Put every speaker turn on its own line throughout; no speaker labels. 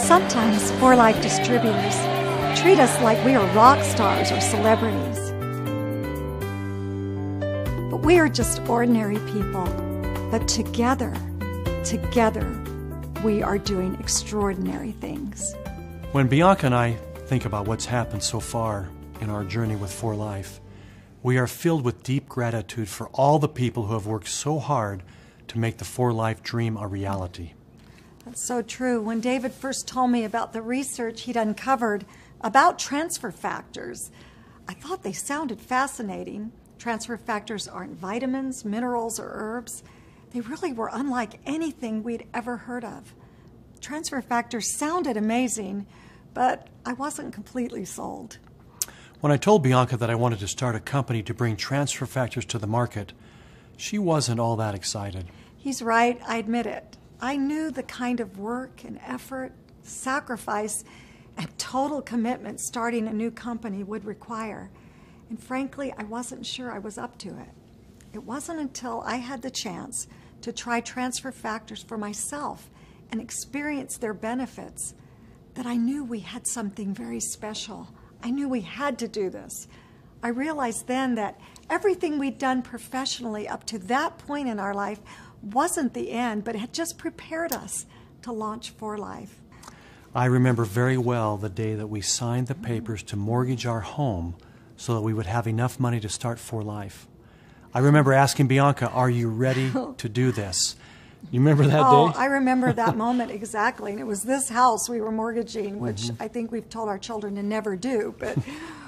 Sometimes 4Life distributors treat us like we are rock stars or celebrities. But we are just ordinary people. But together, we are doing extraordinary things.
When Bianca and I think about what's happened so far in our journey with 4Life, we are filled with deep gratitude for all the people who have worked so hard to make the 4Life dream a reality.
That's so true. When David first told me about the research he'd uncovered about transfer factors, I thought they sounded fascinating. Transfer factors aren't vitamins, minerals, or herbs. They really were unlike anything we'd ever heard of. Transfer factors sounded amazing, but I wasn't completely sold.
When I told Bianca that I wanted to start a company to bring transfer factors to the market, she wasn't all that excited.
He's right, I admit it. I knew the kind of work and effort, sacrifice, and total commitment starting a new company would require. And frankly, I wasn't sure I was up to it. It wasn't until I had the chance to try transfer factors for myself and experience their benefits that I knew we had something very special. I knew we had to do this. I realized then that everything we'd done professionally up to that point in our life wasn't the end, but it had just prepared us to launch 4Life.
I remember very well the day that we signed the papers to mortgage our home so that we would have enough money to start 4Life. I remember asking Bianca, "Are you ready to do this?" You remember that day?
I remember that moment exactly. And it was this house we were mortgaging, which I think we've told our children to never do. But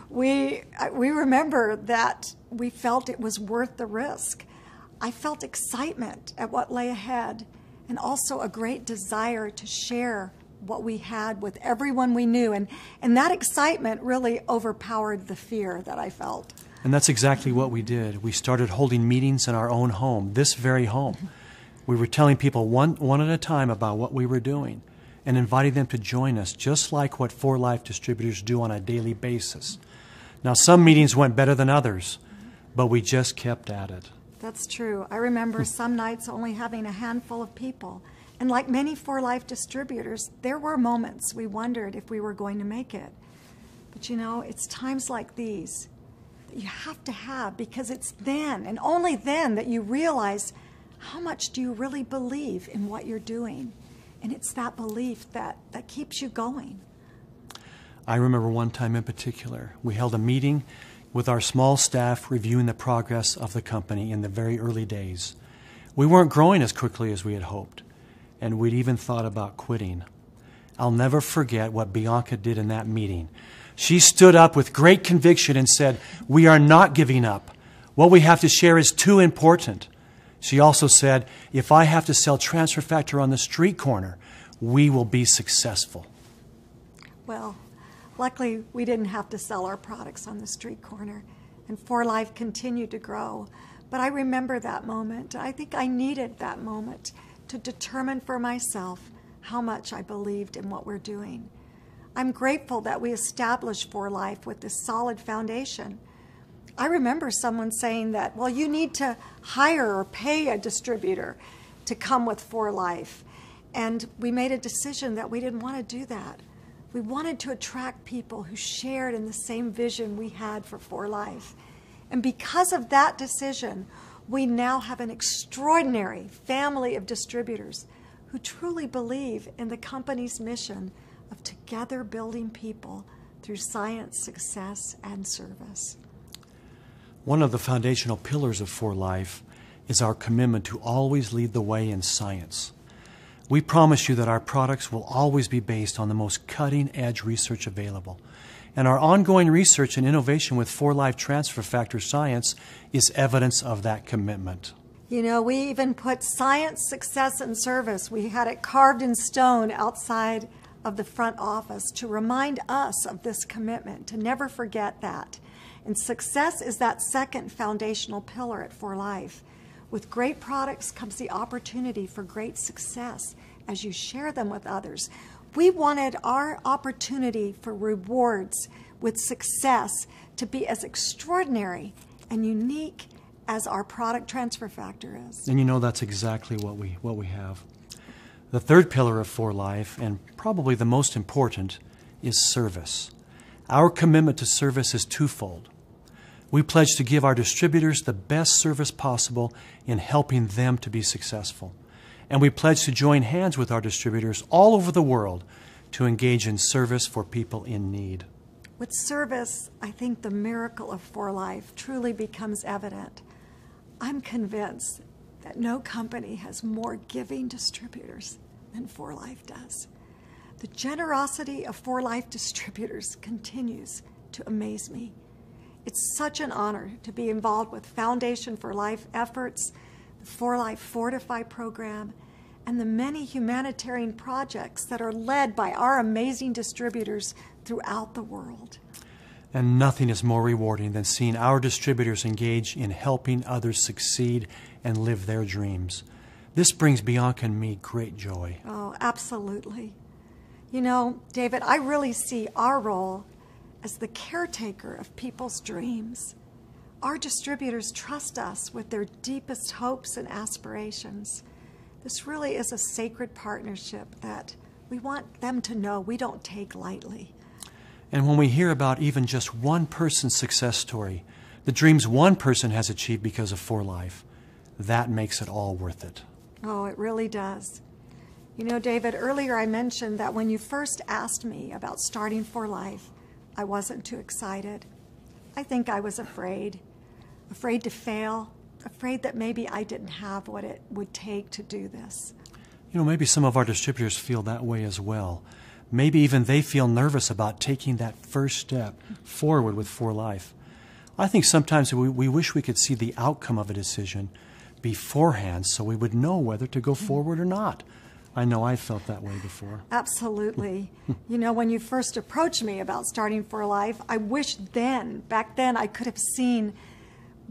we remember that we felt it was worth the risk. I felt excitement at what lay ahead and also a great desire to share what we had with everyone we knew. And that excitement really overpowered the fear that I felt.
And that's exactly what we did. We started holding meetings in our own home, this very home. We were telling people one at a time about what we were doing and inviting them to join us, just like what 4Life distributors do on a daily basis. Now, some meetings went better than others, but we just kept at it.
That's true. I remember some nights only having a handful of people. And like many 4Life distributors, there were moments we wondered if we were going to make it. But you know, it's times like these that you have to have, because it's then and only then that you realize how much do you really believe in what you're doing. And it's that belief that keeps you going.
I remember one time in particular, we held a meeting with our small staff reviewing the progress of the company in the very early days. We weren't growing as quickly as we had hoped, and we'd even thought about quitting. I'll never forget what Bianca did in that meeting. She stood up with great conviction and said, "We are not giving up. What we have to share is too important." She also said, "If I have to sell transfer factor on the street corner, we will be successful."
Well, luckily, we didn't have to sell our products on the street corner, and 4Life continued to grow. But I remember that moment. I think I needed that moment to determine for myself how much I believed in what we're doing. I'm grateful that we established 4Life with this solid foundation. I remember someone saying that, well, you need to hire or pay a distributor to come with 4Life. And we made a decision that we didn't want to do that. We wanted to attract people who shared in the same vision we had for 4Life. And because of that decision, we now have an extraordinary family of distributors who truly believe in the company's mission of together building people through science, success, and service.
One of the foundational pillars of 4Life is our commitment to always lead the way in science. We promise you that our products will always be based on the most cutting-edge research available. And our ongoing research and innovation with 4Life Transfer Factor Science is evidence of that commitment.
You know, we even put science, success, and service. We had it carved in stone outside of the front office to remind us of this commitment, to never forget that. And success is that second foundational pillar at 4Life. With great products comes the opportunity for great success as you share them with others. We wanted our opportunity for rewards with success to be as extraordinary and unique as our product transfer factor is.
And you know, that's exactly what we have. The third pillar of For Life, and probably the most important, is service. Our commitment to service is twofold. We pledge to give our distributors the best service possible in helping them to be successful. And we pledge to join hands with our distributors all over the world to engage in service for people in need.
With service, I think the miracle of For Life truly becomes evident. I'm convinced that no company has more giving distributors than For Life does. The generosity of For Life distributors continues to amaze me. It's such an honor to be involved with Foundation for Life efforts, the For Life Fortify program, and the many humanitarian projects that are led by our amazing distributors throughout the world.
And nothing is more rewarding than seeing our distributors engage in helping others succeed and live their dreams. This brings Bianca and me great joy.
Oh, absolutely. You know, David, I really see our role as the caretaker of people's dreams. Our distributors trust us with their deepest hopes and aspirations. This really is a sacred partnership that we want them to know we don't take lightly.
And when we hear about even just one person's success story, the dreams one person has achieved because of For Life, that makes it all worth it.
Oh, it really does. You know, David, earlier I mentioned that when you first asked me about starting For Life, I wasn't too excited. I think I was afraid to fail, afraid that maybe I didn't have what it would take to do this.
You know, maybe some of our distributors feel that way as well. Maybe even they feel nervous about taking that first step forward with For Life. I think sometimes we wish we could see the outcome of a decision beforehand so we would know whether to go forward or not. I know I felt that way before.
Absolutely. You know, when you first approached me about starting For Life, I wish back then, I could have seen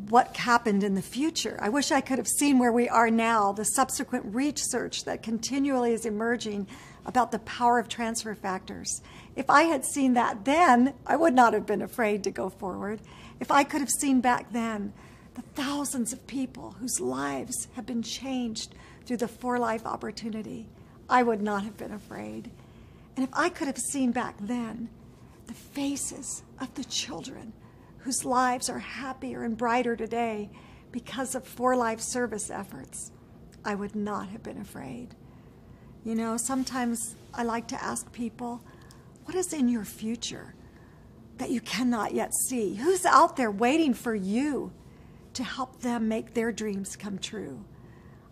what happened in the future. I wish I could have seen where we are now, the subsequent research that continually is emerging about the power of transfer factors. If I had seen that then, I would not have been afraid to go forward. If I could have seen back then the thousands of people whose lives have been changed through the For Life opportunity, I would not have been afraid. And if I could have seen back then the faces of the children whose lives are happier and brighter today because of For Life service efforts, I would not have been afraid. You know, sometimes I like to ask people, what is in your future that you cannot yet see? Who's out there waiting for you to help them make their dreams come true?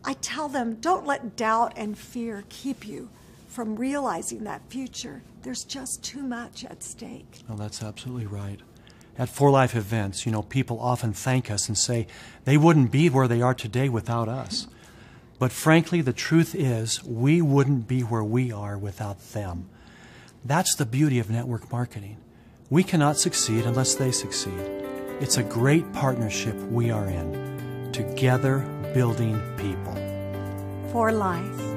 I tell them, don't let doubt and fear keep you from realizing that future. There's just too much at stake.
Oh, that's absolutely right. At For Life events, you know, people often thank us and say they wouldn't be where they are today without us. But frankly, the truth is we wouldn't be where we are without them. That's the beauty of network marketing. We cannot succeed unless they succeed. It's a great partnership we are in, together building people.
For Life.